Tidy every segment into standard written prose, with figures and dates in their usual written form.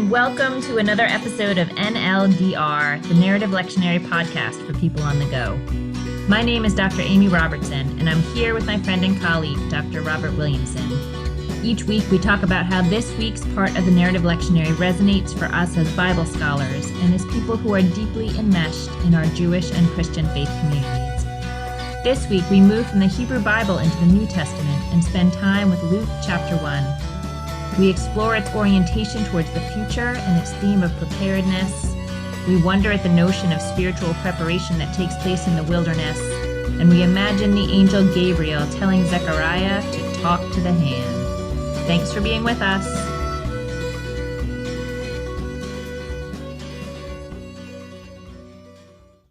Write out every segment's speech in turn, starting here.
and welcome to another episode of NLDR, the Narrative Lectionary Podcast for people on the go. My name is Dr. Amy Robertson, and I'm here with my friend and colleague, Dr. Robert Williamson. Each week, we talk about how this week's part of the Narrative Lectionary resonates for us as Bible scholars and as people who are deeply enmeshed in our Jewish and Christian faith communities. This week, we move from the Hebrew Bible into the New Testament and spend time with Luke chapter 1. We explore its orientation towards the future and its theme of preparedness. We wonder at the notion of spiritual preparation that takes place in the wilderness, and we imagine the angel Gabriel telling Zechariah to talk to the hand. Thanks for being with us.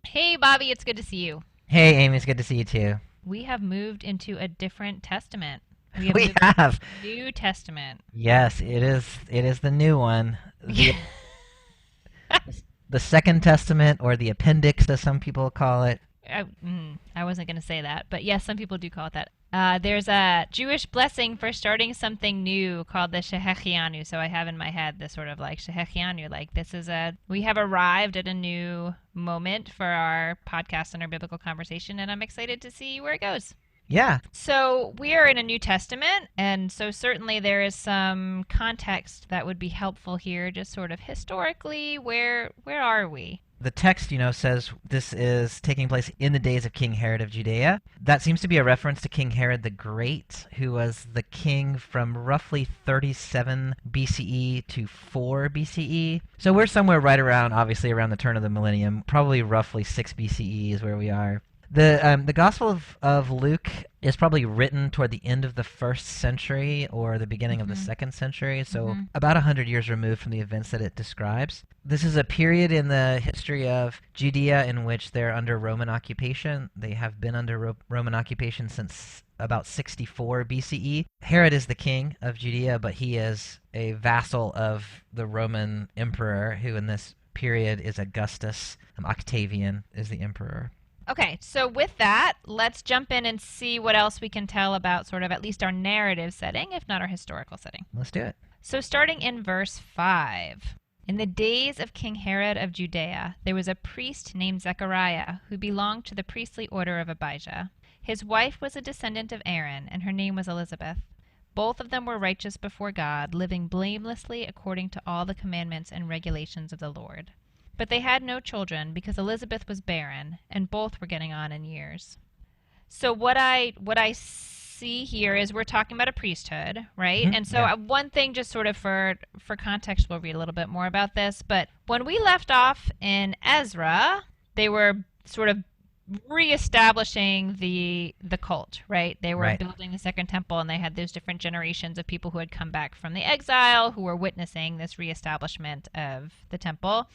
Hey, Bobby, it's good to see you. Hey, Amy, it's good to see you too. We have moved into a different testament. We have. New Testament. Yes, it is the new one. The Second Testament, or the appendix, as some people call it. I wasn't going to say that, but yes, some people do call it that. There's a Jewish blessing for starting something new called the Shehechianu. So I have in my head this sort of like Shehechianu, like we have arrived at a new moment for our podcast and our biblical conversation, and I'm excited to see where it goes. Yeah. So we are in a New Testament, and so certainly there is some context that would be helpful here, just sort of historically, where are we? The text, says this is taking place in the days of King Herod of Judea. That seems to be a reference to King Herod the Great, who was the king from roughly 37 BCE to 4 BCE. So we're somewhere right around, obviously, around the turn of the millennium. Probably roughly 6 BCE is where we are. The Gospel of Luke is probably written toward the end of the 1st century or the beginning of the 2nd century, so about 100 years removed from the events that it describes. This is a period in the history of Judea in which they're under Roman occupation. They have been under Roman occupation since about 64 BCE. Herod is the king of Judea, but he is a vassal of the Roman emperor, who in this period is Augustus. Octavian is the emperor. Okay, so with that, let's jump in and see what else we can tell about sort of at least our narrative setting, if not our historical setting. Let's do it. So starting in verse 5. In the days of King Herod of Judea, there was a priest named Zechariah who belonged to the priestly order of Abijah. His wife was a descendant of Aaron, and her name was Elizabeth. Both of them were righteous before God, living blamelessly according to all the commandments and regulations of the Lord. But they had no children because Elizabeth was barren, and both were getting on in years. So what I see here is we're talking about a priesthood, right? And so one thing, just sort of for context, we'll read a little bit more about this. But when we left off in Ezra, they were sort of reestablishing the cult, right? They were building the second temple, and they had those different generations of people who had come back from the exile who were witnessing this reestablishment of the temple.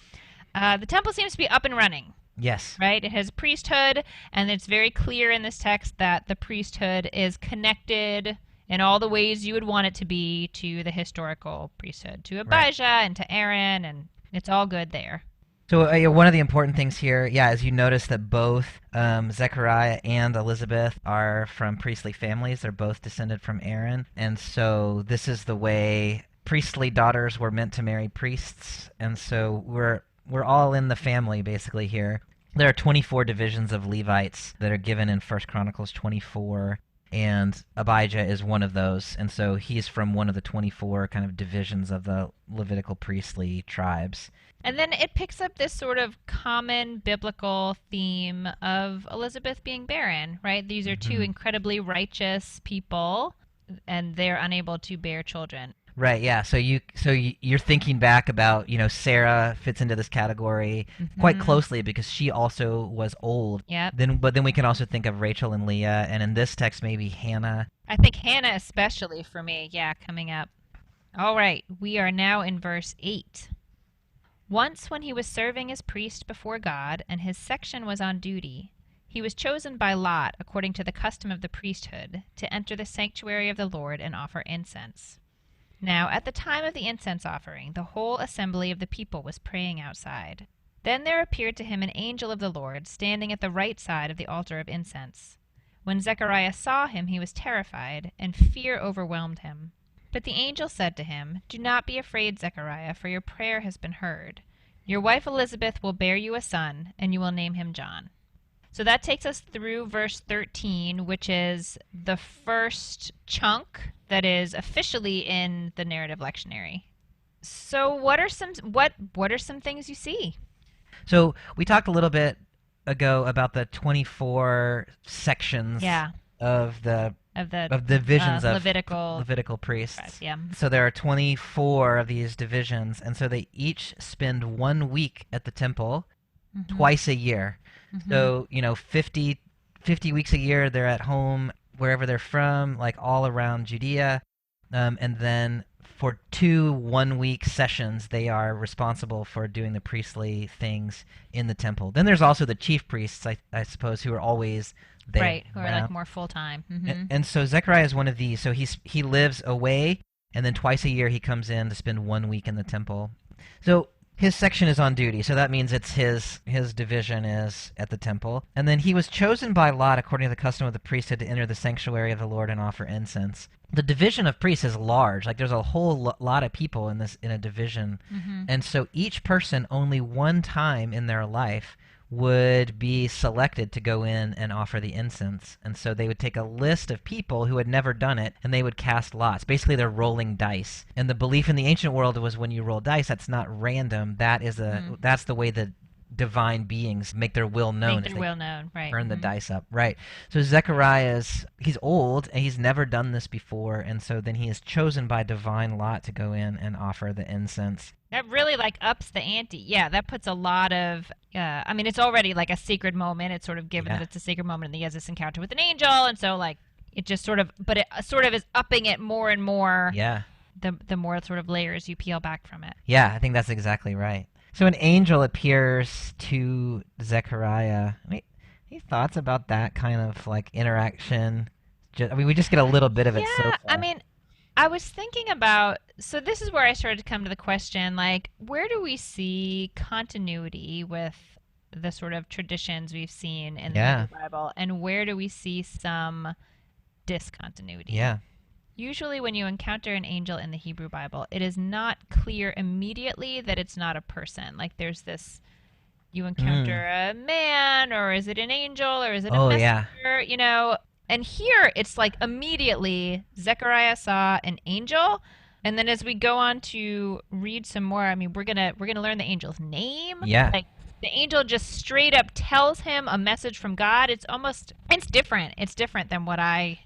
The temple seems to be up and running. Yes. Right? It has priesthood, and it's very clear in this text that the priesthood is connected in all the ways you would want it to be to the historical priesthood, to Abijah and to Aaron, and it's all good there. So one of the important things here, is you notice that both Zechariah and Elizabeth are from priestly families. They're both descended from Aaron, and so this is the way priestly daughters were meant to marry priests, and so we're all in the family, basically, here. There are 24 divisions of Levites that are given in 1 Chronicles 24, and Abijah is one of those, and so he's from one of the 24 kind of divisions of the Levitical priestly tribes. And then it picks up this sort of common biblical theme of Elizabeth being barren, right? These are two incredibly righteous people, and they're unable to bear children. Right, yeah. So you're thinking back about, Sarah fits into this category quite closely because she also was old. Yeah. But then we can also think of Rachel and Leah, and in this text maybe Hannah. I think Hannah especially for me, coming up. All right, we are now in verse 8. Once when he was serving as priest before God and his section was on duty, he was chosen by lot according to the custom of the priesthood to enter the sanctuary of the Lord and offer incense. Now, at the time of the incense offering, the whole assembly of the people was praying outside. Then there appeared to him an angel of the Lord, standing at the right side of the altar of incense. When Zechariah saw him, he was terrified, and fear overwhelmed him. But the angel said to him, "Do not be afraid, Zechariah, for your prayer has been heard. Your wife Elizabeth will bear you a son, and you will name him John." So that takes us through verse 13, which is the first chunk that is officially in the narrative lectionary. So what are some things you see? So we talked a little bit ago about the 24 sections Yeah, of the of the divisions of Levitical priests. yeah. So there are 24 of these divisions, and so they each spend 1 week at the temple twice a year. So, 50 weeks a year they're at home wherever they're from, like all around Judea. And then for 2 1-week sessions, they are responsible for doing the priestly things in the temple. Then there's also the chief priests, I suppose, who are always there. Right, who are like more full-time. And so Zechariah is one of these. So he lives away, and then twice a year he comes in to spend 1 week in the temple. So his section is on duty, so that means it's his division is at the temple. And then he was chosen by lot according to the custom of the priesthood to enter the sanctuary of the Lord and offer incense. The division of priests is large. Like there's a whole lot of people in a division. And so each person only one time in their life would be selected to go in and offer the incense. And so they would take a list of people who had never done it, and they would cast lots. Basically, they're rolling dice. And the belief in the ancient world was when you roll dice, that's not random. That's the way the divine beings make their will known. Right. Burn the dice up, right. So Zechariah's, he's old, and he's never done this before, and so then he is chosen by divine lot to go in and offer the incense. That really ups the ante. Yeah, that puts a lot of. It's already like a sacred moment. It's sort of given that it's a sacred moment, and he has this encounter with an angel, and so it just sort of, but it sort of is upping it more and more. Yeah. The more sort of layers you peel back from it. Yeah, I think that's exactly right. So an angel appears to Zechariah. Any thoughts about that kind of interaction? We just get a little bit of it so far. I was thinking about, so this is where I started to come to the question, where do we see continuity with the sort of traditions we've seen in the Hebrew Bible, and where do we see some discontinuity? Yeah. Usually when you encounter an angel in the Hebrew Bible, it is not clear immediately that it's not a person. There's this, you encounter a man, or is it an angel, or is it a messenger, And here it's immediately Zechariah saw an angel, and then as we go on to read some more, we're gonna learn the angel's name. Yeah. The angel just straight up tells him a message from God. It's different. It's different than what I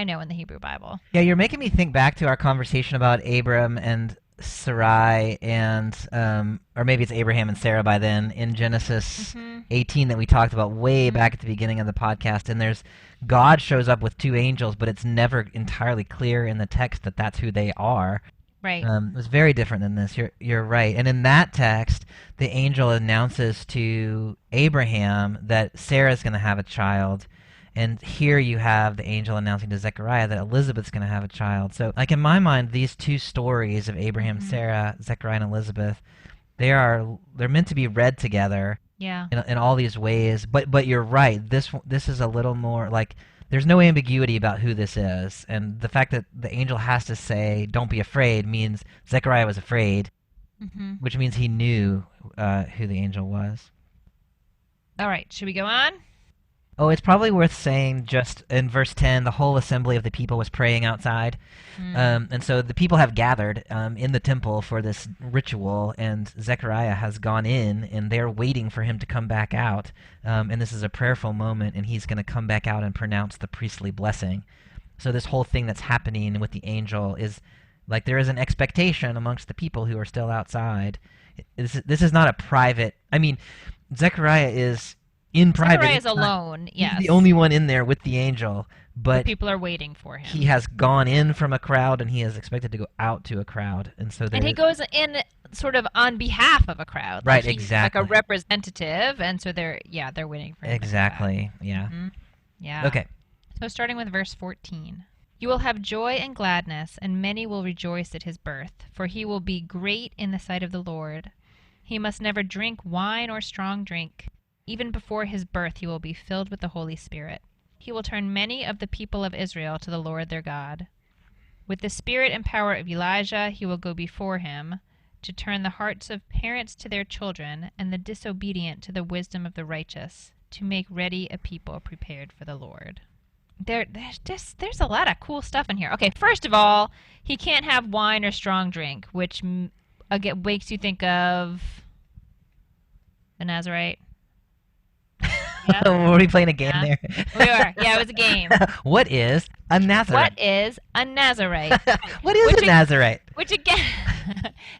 know in the Hebrew Bible. Yeah, you're making me think back to our conversation about Abram and Sarai, and or maybe it's Abraham and Sarah by then, in Genesis 18 that we talked about way back at the beginning of the podcast. And there's God shows up with 2 angels, but it's never entirely clear in the text that that's who they are. Right. It was very different than this. You're right. And in that text, the angel announces to Abraham that Sarah's going to have a child. And here you have the angel announcing to Zechariah that Elizabeth's going to have a child. So, in my mind, these 2 stories of Abraham and Sarah, Zechariah and Elizabeth, they're meant to be read together. Yeah. In all these ways. But you're right. This is a little more there's no ambiguity about who this is. And the fact that the angel has to say, "Don't be afraid," means Zechariah was afraid, which means he knew who the angel was. All right. Should we go on? Oh, it's probably worth saying just in verse 10, the whole assembly of the people was praying outside. And so the people have gathered in the temple for this ritual, and Zechariah has gone in, and they're waiting for him to come back out. And this is a prayerful moment, and he's going to come back out and pronounce the priestly blessing. So this whole thing that's happening with the angel is there is an expectation amongst the people who are still outside. This is not a private... Zechariah is... in private. Zechariah is alone, yes. He's the only one in there with the angel, but the people are waiting for him. He has gone in from a crowd, and he is expected to go out to a crowd, and so he goes in sort of on behalf of a crowd, right? He's exactly, a representative, and so they're waiting for him. Exactly, yeah, yeah. Okay, so starting with verse 14. You will have joy and gladness, and many will rejoice at his birth, for he will be great in the sight of the Lord. He must never drink wine or strong drink. Even before his birth he will be filled with the Holy Spirit. He will turn many of the people of Israel to the Lord their God. With the spirit and power of Elijah, he will go before him to turn the hearts of parents to their children and the disobedient to the wisdom of the righteous, to make ready a people prepared for the Lord. There's a lot of cool stuff in here. Okay, first of all, he can't have wine or strong drink, which again makes you think of the Nazarite. Yeah. Were we playing a game there? We were. Yeah, it was a game. What is a Nazarite? What is a Nazarite? What is a Nazarite? Which again,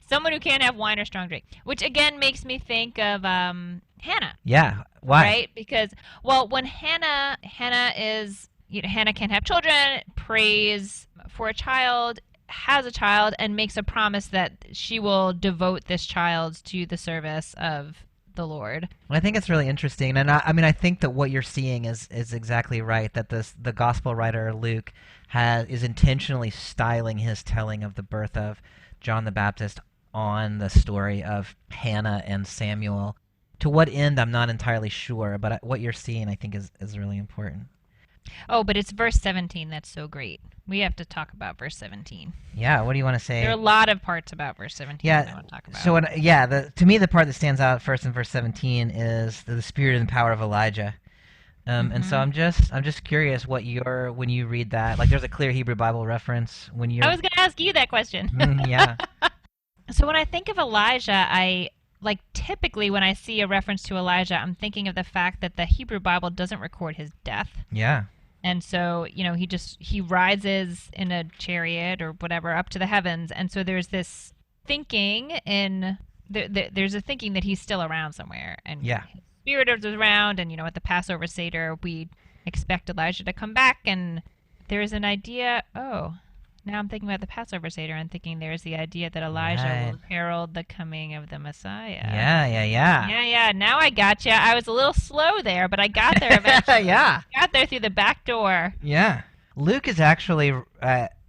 someone who can't have wine or strong drink. Which again makes me think of Hannah. Yeah. Why? Right? Because when Hannah can't have children, prays for a child, has a child, and makes a promise that she will devote this child to the service of the Lord. I think it's really interesting, and I think that what you're seeing is exactly right. That the gospel writer Luke is intentionally styling his telling of the birth of John the Baptist on the story of Hannah and Samuel. To what end, I'm not entirely sure, but what you're seeing, I think, is really important. Oh, but it's verse 17 that's so great. We have to talk about verse 17. Yeah, what do you want to say? There are a lot of parts about verse 17 that I want to talk about. So, to me, the part that stands out first in verse 17 is the spirit and power of Elijah. And so I'm just curious when you read that, like there's a clear Hebrew Bible reference when you. I was going to ask you that question. Yeah. So when I think of Elijah, typically when I see a reference to Elijah, I'm thinking of the fact that the Hebrew Bible doesn't record his death. Yeah. And so, he rises in a chariot or whatever up to the heavens. And so there's this thinking there's a thinking that he's still around somewhere. And yeah. His spirit is around. And, at the Passover Seder, we expect Elijah to come back. And there's an idea, now I'm thinking about the Passover Seder and thinking there's the idea that Elijah will herald the coming of the Messiah. Yeah. Now I gotcha. I was a little slow there, but I got there eventually. Yeah. Got there through the back door. Yeah. Luke is actually,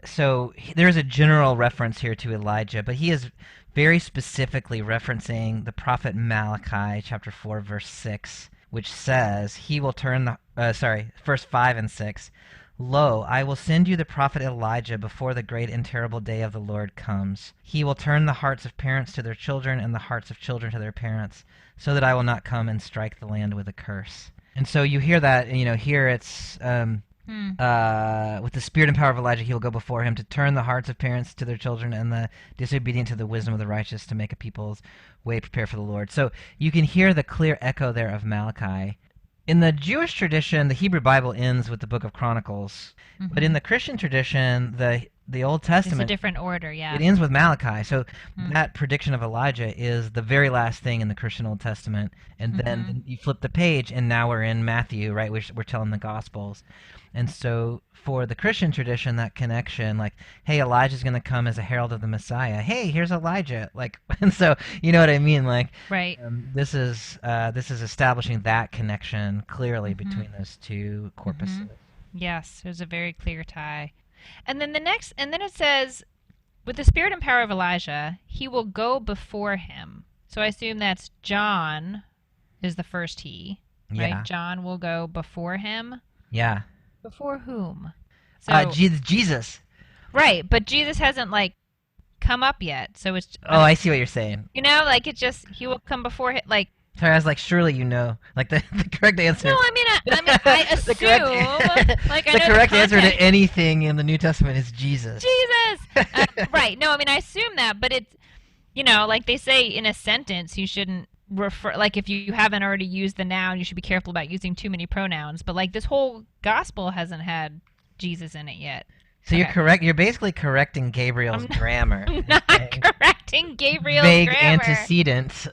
so there's a general reference here to Elijah, but he is very specifically referencing the prophet Malachi, chapter 4, verse 6, which says, he will turn verse 5 and 6. Lo, I will send you the prophet Elijah before the great and terrible day of the Lord comes. He will turn the hearts of parents to their children and the hearts of children to their parents, so that I will not come and strike the land with a curse. And so you hear that, here it's, with the spirit and power of Elijah, he will go before him to turn the hearts of parents to their children and the disobedient to the wisdom of the righteous, to make a people's way prepare for the Lord. So you can hear the clear echo there of Malachi. In the Jewish tradition, the Hebrew Bible ends with the Book of Chronicles, but in the Christian tradition, the Old Testament, it's a different order. Yeah, it ends with Malachi. So that prediction of Elijah is the very last thing in the Christian Old Testament, and then you flip the page, and now we're in Matthew, right? We're telling the Gospels, and so for the Christian tradition, that connection, like, hey, Elijah's going to come as a herald of the Messiah. Hey, here's Elijah. Like, and so you know what I mean? Like, right. This is establishing that connection clearly between those two corpuses. Yes, there's a very clear tie. And then it says, with the spirit and power of Elijah, he will go before him. So I assume that's John is the first he, right? Yeah. John will go before him. Yeah. Before whom? So, Jesus. Right, but Jesus hasn't come up yet. So it's. I see what you're saying. It's just he will come before him. Sorry, I was like, surely you know. Like the correct answer. No, I assume. The correct answer to anything in the New Testament is Jesus. Jesus. Right. No, I assume that, but it's, they say in a sentence, you shouldn't refer. If you haven't already used the noun, you should be careful about using too many pronouns. But this whole gospel hasn't had Jesus in it yet. So you're correct. You're basically correcting Gabriel's grammar. I'm not correcting Gabriel's vague grammar. antecedent.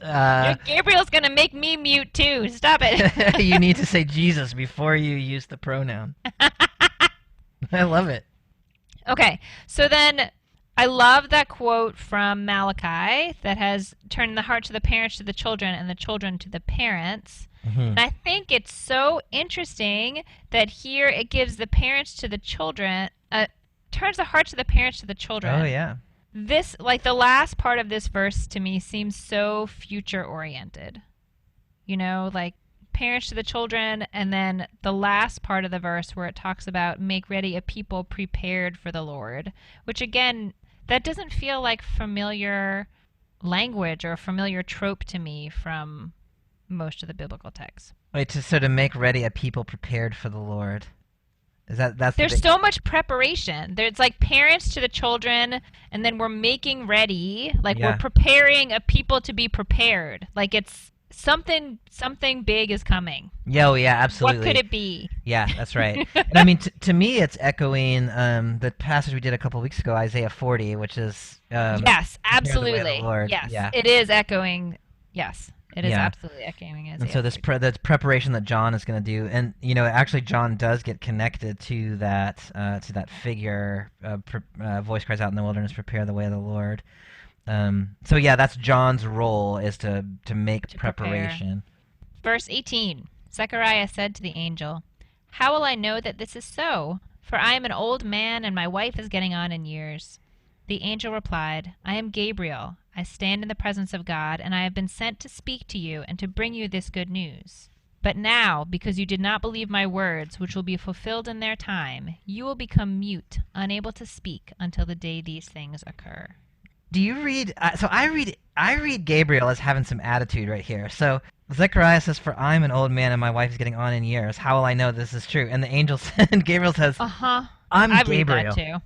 Gabriel's gonna make me mute too. Stop it. You need to say Jesus before you use the pronoun. I love it. Okay, so then I love that quote from Malachi that has turned the hearts of the parents to the children and the children to the parents. And I think it's so interesting that here it gives the parents to the children, turns the hearts of the parents to the children. Oh, yeah. This, the last part of this verse to me seems so future-oriented. parents to the children, and then the last part of the verse where it talks about make ready a people prepared for the Lord, which again, that doesn't feel like familiar language or a familiar trope to me from most of the biblical texts. Wait, so to make ready a people prepared for the Lord. That's There's so much preparation. There's like parents to the children, and then we're making ready, like we're preparing a people to be prepared. Like it's something big is coming. Yeah, absolutely. What could it be? Yeah, that's right. And I mean, to me, it's echoing the passage we did a couple of weeks ago, Isaiah 40, which is yes, absolutely. Yes, yeah. It is echoing. Yes. It is absolutely echoing Isaiah. And so this preparation that John is going to do, and actually John does get connected to that figure. Voice cries out in the wilderness, prepare the way of the Lord. So yeah, that's John's role, is to make preparation. Verse 18. Zechariah said to the angel, "How will I know that this is so? For I am an old man, and my wife is getting on in years." The angel replied, "I am Gabriel. I stand in the presence of God, and I have been sent to speak to you and to bring you this good news. But now, because you did not believe my words, which will be fulfilled in their time, you will become mute, unable to speak until the day these things occur." Do you read? So I read Gabriel as having some attitude right here. So Zechariah says, "For I'm an old man, and my wife is getting on in years. How will I know this is true?" And the angel said, Gabriel says, I'm Gabriel. I read that too.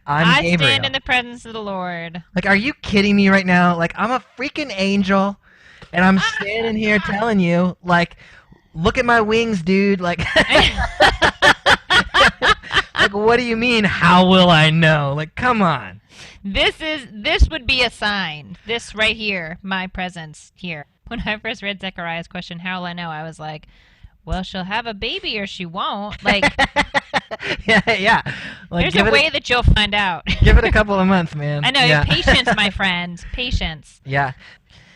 I Gabriel. Stand in the presence of the Lord. Like, are you kidding me right now? Like, I'm a freaking angel, and I'm standing here telling you, like, look at my wings, dude. Like, like, what do you mean? How will I know? Like, come on. This would be a sign. This right here, my presence here. When I first read Zechariah's question, "How will I know?" I was like, well, she'll have a baby or she won't. Like, yeah. Like, there's a way that you'll find out. Give it a couple of months, man. I know. Patience, my friend. Patience. Yeah.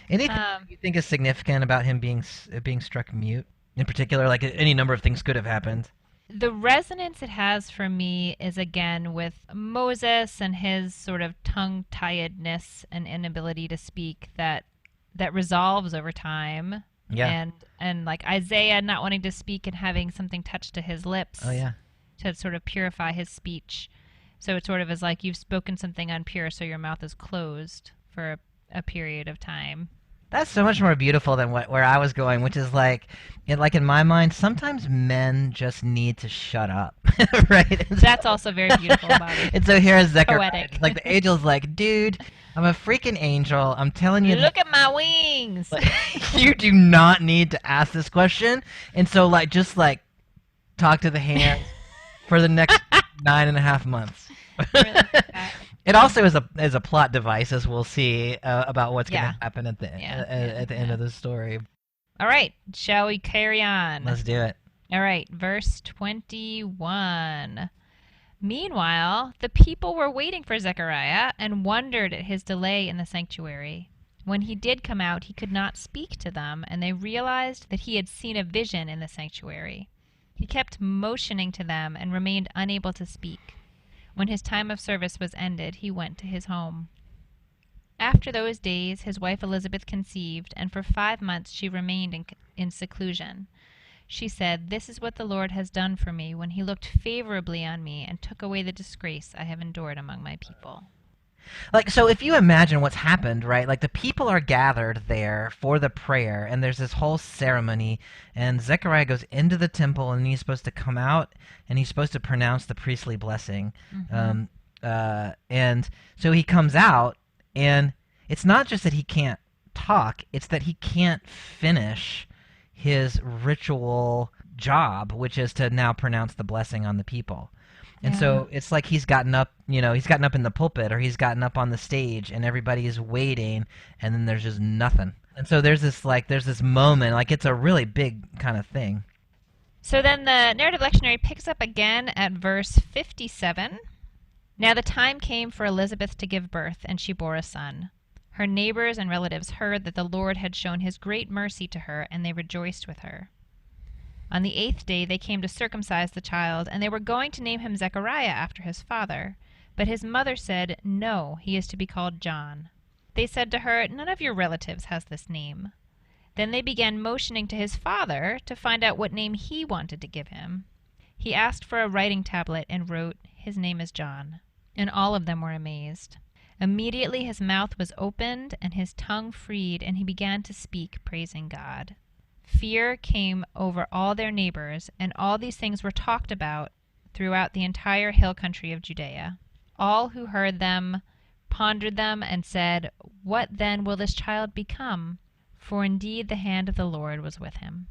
Anything you think is significant about him being struck mute? In particular, like any number of things could have happened. The resonance it has for me is, again, with Moses and his sort of tongue-tiedness and inability to speak that resolves over time. Yeah. And like Isaiah not wanting to speak and having something touched to his lips. Oh, yeah. To sort of purify his speech. So it sort of is like you've spoken something impure, so your mouth is closed for a period of time. That's so much more beautiful than where I was going, which is like in my mind, sometimes men just need to shut up, right? That's also very beautiful about it. And so here's Zechariah. Poetic. Like the angel's like, dude, I'm a freaking angel. I'm telling you. Look at my wings. You do not need to ask this question. And so just talk to the hands for the next 9.5 months. It also is a plot device, as we'll see about what's going to happen at the end of the story. All right, shall we carry on? Let's do it. All right, verse 21. Meanwhile, the people were waiting for Zechariah and wondered at his delay in the sanctuary. When he did come out, he could not speak to them, and they realized that he had seen a vision in the sanctuary. He kept motioning to them and remained unable to speak. When his time of service was ended, he went to his home. After those days, his wife Elizabeth conceived, and for 5 months she remained in seclusion. She said, "This is what the Lord has done for me when he looked favorably on me and took away the disgrace I have endured among my people." So if you imagine what's happened, right? Like the people are gathered there for the prayer, and there's this whole ceremony, and Zechariah goes into the temple, and he's supposed to come out, and he's supposed to pronounce the priestly blessing. Mm-hmm. And so he comes out, and it's not just that he can't talk, it's that he can't finish his ritual job, which is to now pronounce the blessing on the people. And so it's like he's gotten up in the pulpit, or he's gotten up on the stage, and everybody is waiting, and then there's just nothing. And so there's this moment, like it's a really big kind of thing. So then the narrative lectionary picks up again at verse 57. Now the time came for Elizabeth to give birth, and she bore a son. Her neighbors and relatives heard that the Lord had shown his great mercy to her, and they rejoiced with her. On the 8th day they came to circumcise the child, and they were going to name him Zechariah after his father. But his mother said, "No, he is to be called John." They said to her, "None of your relatives has this name." Then they began motioning to his father to find out what name he wanted to give him. He asked for a writing tablet and wrote, "His name is John." And all of them were amazed. Immediately his mouth was opened and his tongue freed, and he began to speak, praising God. Fear came over all their neighbors, and all these things were talked about throughout the entire hill country of Judea. All who heard them pondered them and said, "What then will this child become?" For indeed the hand of the Lord was with him.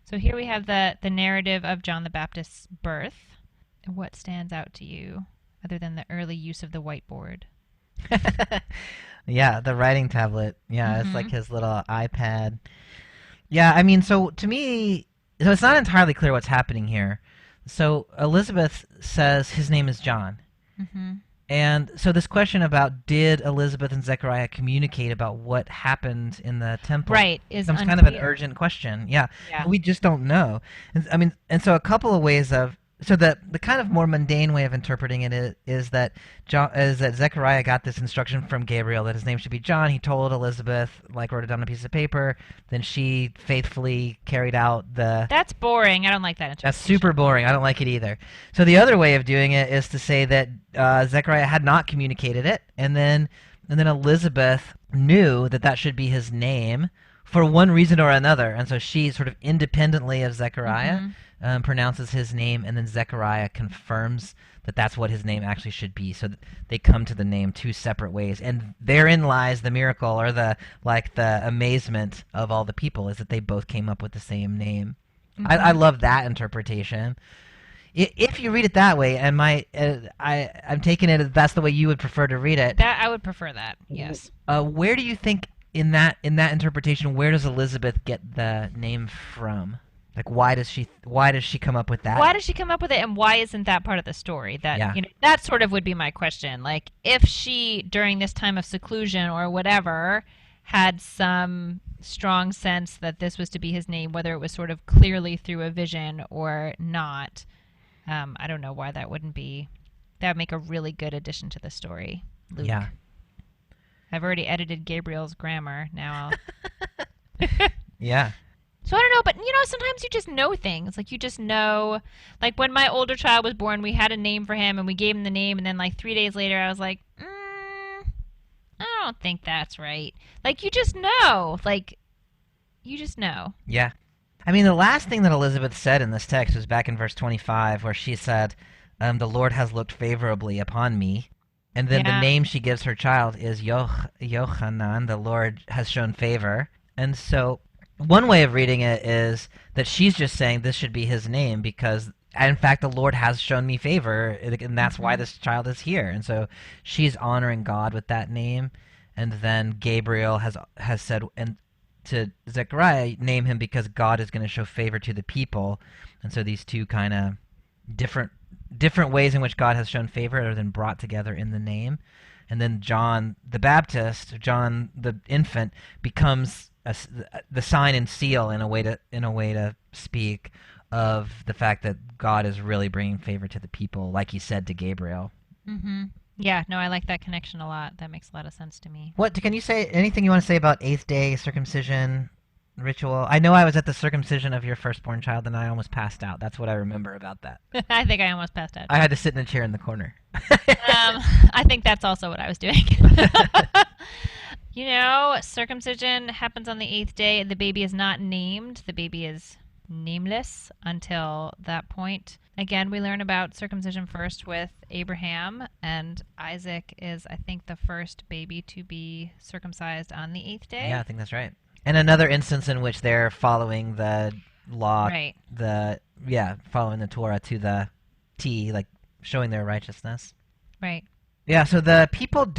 So here we have the narrative of John the Baptist's birth. What stands out to you other than the early use of the whiteboard? Yeah, the writing tablet. Yeah, It's like Mm-hmm. his little iPad. Yeah, I mean, so to me, so it's not entirely clear what's happening here. So Elizabeth says his name is John. Mm-hmm. And so this question about did Elizabeth and Zechariah communicate about what happened in the temple Right, is becomes kind of an unclear. urgent question. Yeah, Yeah. we just don't know. I mean, and so a couple of ways of so the kind of more mundane way of interpreting it is that Zechariah got this instruction from Gabriel that his name should be John. He told Elizabeth, like wrote it on a piece of paper. Then she faithfully carried out the. That's boring. I don't like that That's interpretation. super boring. I don't like it either. So the other way of doing it is to say that Zechariah had not communicated it, and then Elizabeth knew that that should be his name for one reason or another, and so she sort of independently of Zechariah pronounces his name, and then Zechariah confirms that that's what his name actually should be. So they come to the name two separate ways, and therein lies the miracle, or the amazement of all the people, is that they both came up with the same name. I love that interpretation. If you read it that way, and I'm taking it as that's the way you would prefer to read it. That I would prefer that. Yes. Where do you think in that interpretation, where does Elizabeth get the name from? Like, why does she come up with that? Why does she come up with it, and why isn't that part of the story? That Yeah. That sort of would be my question. Like, if she, during this time of seclusion or whatever, had some strong sense that this was to be his name, whether it was sort of clearly through a vision or not, I don't know why that wouldn't be. That would make a really good addition to the story, Luke. Yeah. I've already edited Gabriel's grammar. Now Yeah. So I don't know, but sometimes you just know things. Like you just know, like when my older child was born, we had a name for him and we gave him the name, and then like 3 days later, I was like, I don't think that's right. Like you just know, Yeah. I mean, the last thing that Elizabeth said in this text was back in verse 25, where she said, "The Lord has looked favorably upon me." And then the Yeah. name she gives her child is Yochanan. The Lord has shown favor. And so one way of reading it is that she's just saying this should be his name because, in fact, the Lord has shown me favor, and that's why this child is here. And so she's honoring God with that name. And then Gabriel has said, and to Zechariah, name him because God is going to show favor to the people. And so these two kind of different ways in which God has shown favor are then brought together in the name. And then John the Baptist, John the infant, becomes the sign and seal in a way to speak of the fact that God is really bringing favor to the people, like he said to Gabriel. Mm-hmm. Yeah, no, I like that connection a lot. That makes a lot of sense to me. What can you say? Anything you want to say about eighth day circumcision ritual? I know I was at the circumcision of your firstborn child, and I almost passed out. That's what I remember about that. I think I almost passed out. I had to sit in a chair in the corner. I think that's also what I was doing. Circumcision happens on the 8th day. The baby is not named. The baby is nameless until that point. Again, we learn about circumcision first with Abraham, and Isaac is, I think, the first baby to be circumcised on the 8th day. Yeah, I think that's right. And another instance in which they're following the law, Right. Following the Torah to the T, like showing their righteousness. Right. Yeah, so the people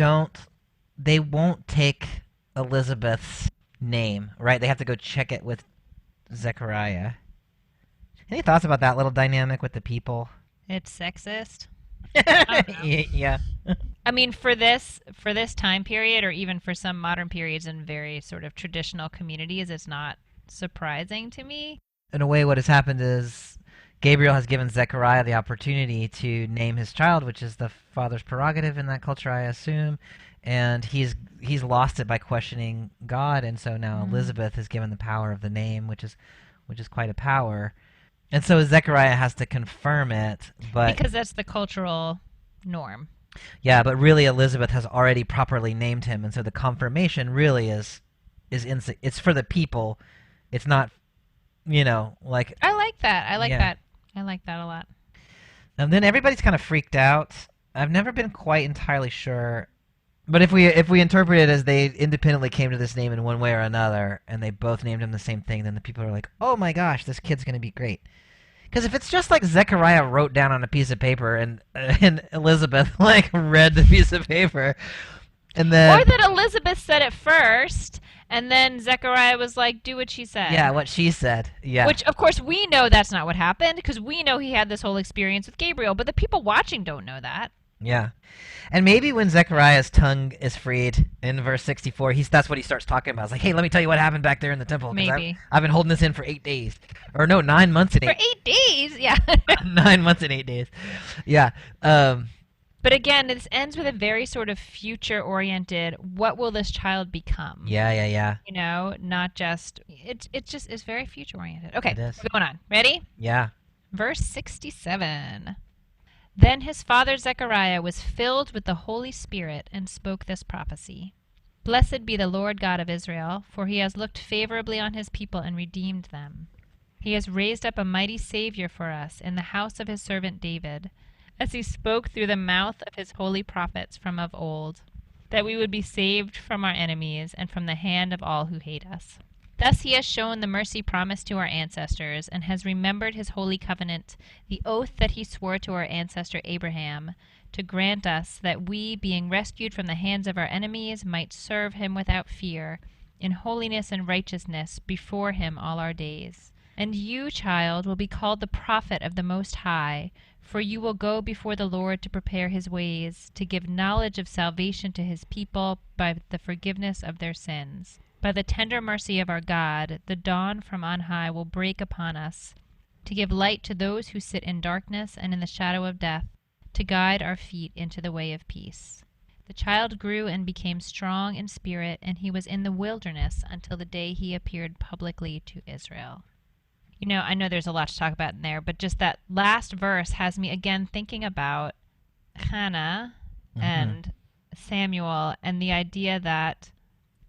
they won't take Elizabeth's name, right? They have to go check it with Zechariah. Any thoughts about that little dynamic with the people? It's sexist. Yeah. I mean, for this time period, or even for some modern periods in very sort of traditional communities, it's not surprising to me. In a way, what has happened is, Gabriel has given Zechariah the opportunity to name his child, which is the father's prerogative in that culture, I assume, and he's lost it by questioning God, and so now Elizabeth is given the power of the name, which is quite a power. And so Zechariah has to confirm it, but Because that's the cultural norm. yeah, but really Elizabeth has already properly named him, and so the confirmation really it's for the people. It's not, like I like that. I like yeah. that. I like that a lot. And then everybody's kind of freaked out. I've never been quite entirely sure, but if we interpret it as they independently came to this name in one way or another, and they both named him the same thing, then the people are like, "Oh my gosh, this kid's gonna be great." Because if it's just like Zechariah wrote down on a piece of paper and Elizabeth like read the piece of paper, and then Or that Elizabeth said it first, and then Zechariah was like, do what she said. yeah, what she said, yeah, Which, of course, we know that's not what happened, because we know he had this whole experience with Gabriel, but the people watching don't know that. yeah. And maybe when Zechariah's tongue is freed in verse 64, that's what he starts talking about. It's like, hey, let me tell you what happened back there in the temple. 'Cause Maybe. I've been holding this in for 8 days. Or no, 9 months and For 8 8 days, yeah. 9 months and 8 days. Yeah. But again, this ends with a very sort of future-oriented, what will this child become? Yeah. You know, not just, it's very future-oriented. Okay, It is. going on. Ready? Yeah. Verse 67. Then his father Zechariah was filled with the Holy Spirit and spoke this prophecy. Blessed be the Lord God of Israel, for he has looked favorably on his people and redeemed them. He has raised up a mighty Savior for us in the house of his servant David, as he spoke through the mouth of his holy prophets from of old, that we would be saved from our enemies and from the hand of all who hate us. Thus he has shown the mercy promised to our ancestors, and has remembered his holy covenant, the oath that he swore to our ancestor Abraham, to grant us that we, being rescued from the hands of our enemies, might serve him without fear, in holiness and righteousness, before him all our days. And you, child, will be called the prophet of the Most High, for you will go before the Lord to prepare his ways, to give knowledge of salvation to his people by the forgiveness of their sins. By the tender mercy of our God, the dawn from on high will break upon us, to give light to those who sit in darkness and in the shadow of death, to guide our feet into the way of peace. The child grew and became strong in spirit, and he was in the wilderness until the day he appeared publicly to Israel. You know, I know there's a lot to talk about in there, but just that last verse has me again thinking about Hannah and Samuel, and the idea that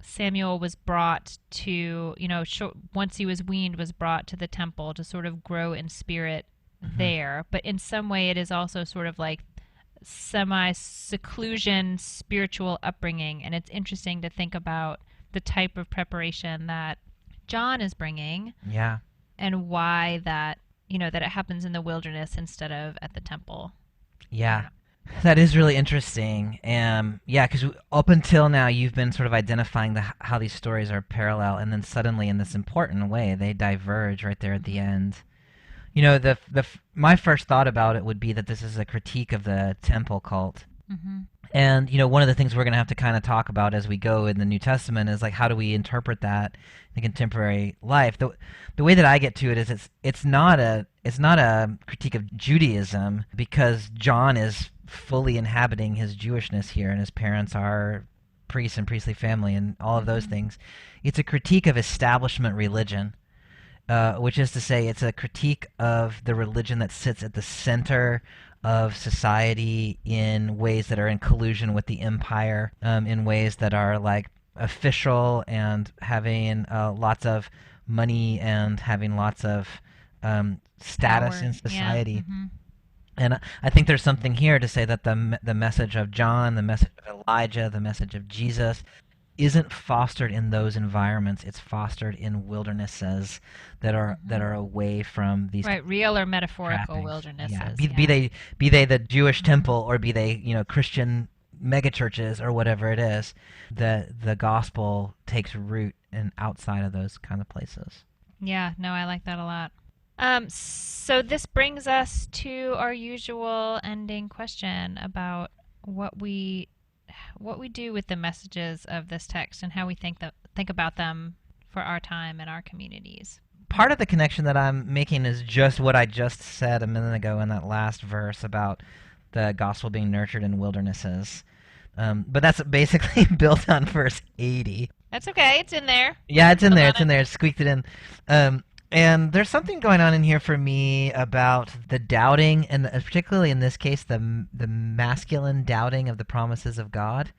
Samuel was brought to, once he was weaned, was brought to the temple to sort of grow in spirit there. But in some way, it is also sort of like semi-seclusion spiritual upbringing. And it's interesting to think about the type of preparation that John is bringing. Yeah. And why that it happens in the wilderness instead of at the temple. Yeah. That is really interesting. Yeah, because up until now, you've been sort of identifying how these stories are parallel, and then suddenly, in this important way, they diverge right there at the end. My first thought about it would be that this is a critique of the temple cult. Mm-hmm. And, one of the things we're going to have to kind of talk about as we go in the New Testament is, like, how do we interpret that in contemporary life? The way that I get to it is it's not a critique of Judaism, because John is fully inhabiting his Jewishness here, and his parents are priests and priestly family and all of those things. It's a critique of establishment religion, which is to say it's a critique of the religion that sits at the center of society in ways that are in collusion with the empire, in ways that are like official and having lots of money and having lots of status Power. in society. Yeah. Mm-hmm. And I think there's something here to say that the message of John, the message of Elijah, the message of Jesus isn't fostered in those environments. It's fostered in wildernesses that are away from these real or metaphorical trappings. wildernesses. Yeah. Be they the Jewish temple, or be they Christian megachurches or whatever it is. The gospel takes root in outside of those kind of places. Yeah, no, I like that a lot. So this brings us to our usual ending question about what we do with the messages of this text and how we think about them for our time and our communities. part of the connection that I'm making is just what I just said a minute ago in that last verse about the gospel being nurtured in wildernesses. But that's basically built on verse 80. That's okay. It's in there. Yeah, it's in there. It's on in there. It squeaked it in. And there's something going on in here for me about the doubting, and particularly in this case, the masculine doubting of the promises of God.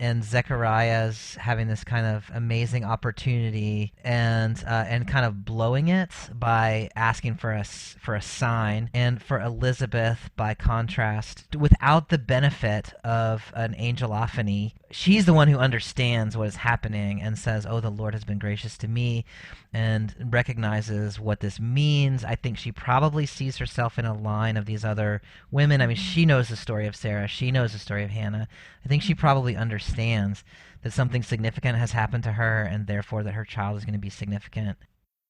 And Zechariah's having this kind of amazing opportunity and kind of blowing it by asking for a sign, and for Elizabeth, by contrast, without the benefit of an angelophany, she's the one who understands what is happening and says, "Oh, the Lord has been gracious to me," and recognizes what this means. I think she probably sees herself in a line of these other women. I mean, she knows the story of Sarah. She knows the story of Hannah. I think she probably understands that something significant has happened to her, and therefore that her child is going to be significant.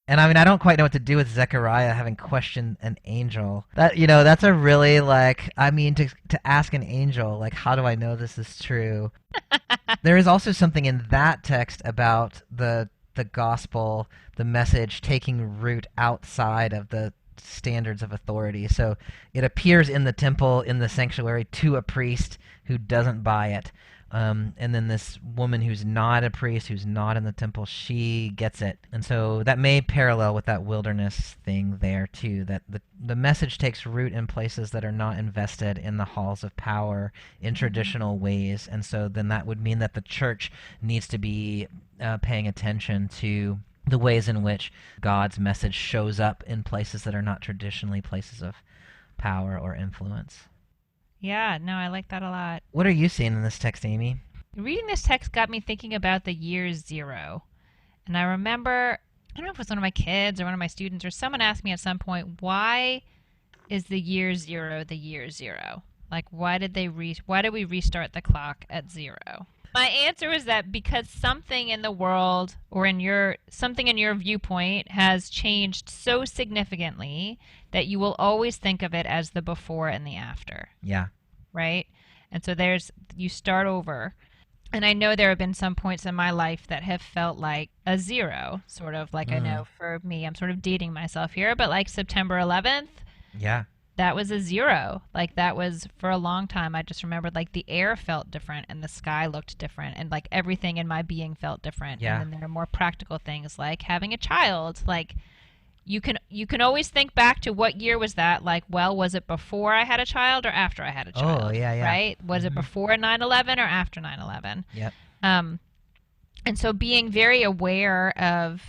And I mean, I don't quite know what to do with Zechariah having questioned an angel. That's a really, to ask an angel, how do I know this is true? There is also something in that text about the gospel, the message, taking root outside of the standards of authority. So it appears in the temple, in the sanctuary, to a priest who doesn't buy it. And then this woman who's not a priest, who's not in the temple, she gets it. And so that may parallel with that wilderness thing there too, that the message takes root in places that are not invested in the halls of power in traditional ways. And so then that would mean that the church needs to be paying attention to the ways in which God's message shows up in places that are not traditionally places of power or influence. Yeah, no, I like that a lot. What are you seeing in this text, Amy? Reading this text got me thinking about the year zero. And I remember, I don't know if it was one of my kids or one of my students or someone asked me at some point, why is the year zero the year zero? Why did we restart the clock at zero? My answer was that because something in the world or something in your viewpoint has changed so significantly that you will always think of it as the before and the after. Yeah. Right? And so you start over. And I know there have been some points in my life that have felt like a zero, sort of I know for me, I'm sort of dating myself here, but September 11th. Yeah. That was a zero. That was, for a long time, I just remembered the air felt different and the sky looked different and everything in my being felt different. Yeah. And then there are more practical things like having a child. You can always think back to what year was that? Was it before I had a child or after I had a child? Oh, yeah. Right? Was it before 9/11 or after 9/11? Yep. And so being very aware of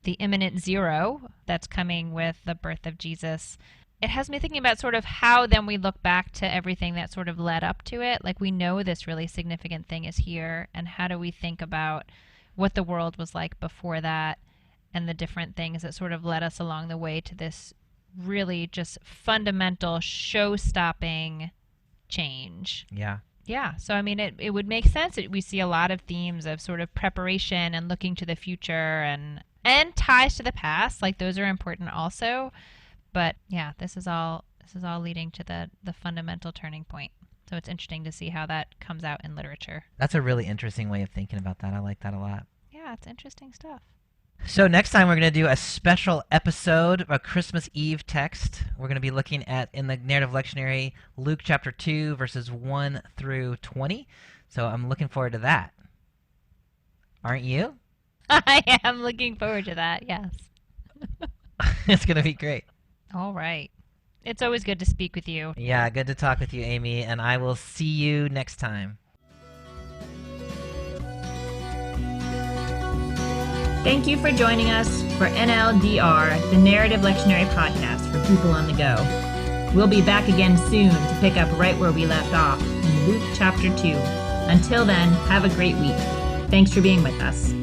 the imminent zero that's coming with the birth of Jesus, it has me thinking about sort of how then we look back to everything that sort of led up to it. We know this really significant thing is here, and how do we think about what the world was like before that and the different things that sort of led us along the way to this really just fundamental show-stopping change. Yeah. Yeah, so I mean, it would make sense that we see a lot of themes of sort of preparation and looking to the future and ties to the past. Those are important also. But yeah, this is all leading to the fundamental turning point. So it's interesting to see how that comes out in literature. That's a really interesting way of thinking about that. I like that a lot. Yeah, it's interesting stuff. So next time we're going to do a special episode of a Christmas Eve text. We're going to be looking at, in the narrative lectionary, Luke chapter 2, verses 1 through 20. So I'm looking forward to that. Aren't you? I am looking forward to that, yes. It's going to be great. All right. It's always good to speak with you. Yeah, good to talk with you, Amy, and I will see you next time. Thank you for joining us for NLDR, the Narrative Lectionary Podcast for people on the go. We'll be back again soon to pick up right where we left off in Luke chapter 2. Until then, have a great week. Thanks for being with us.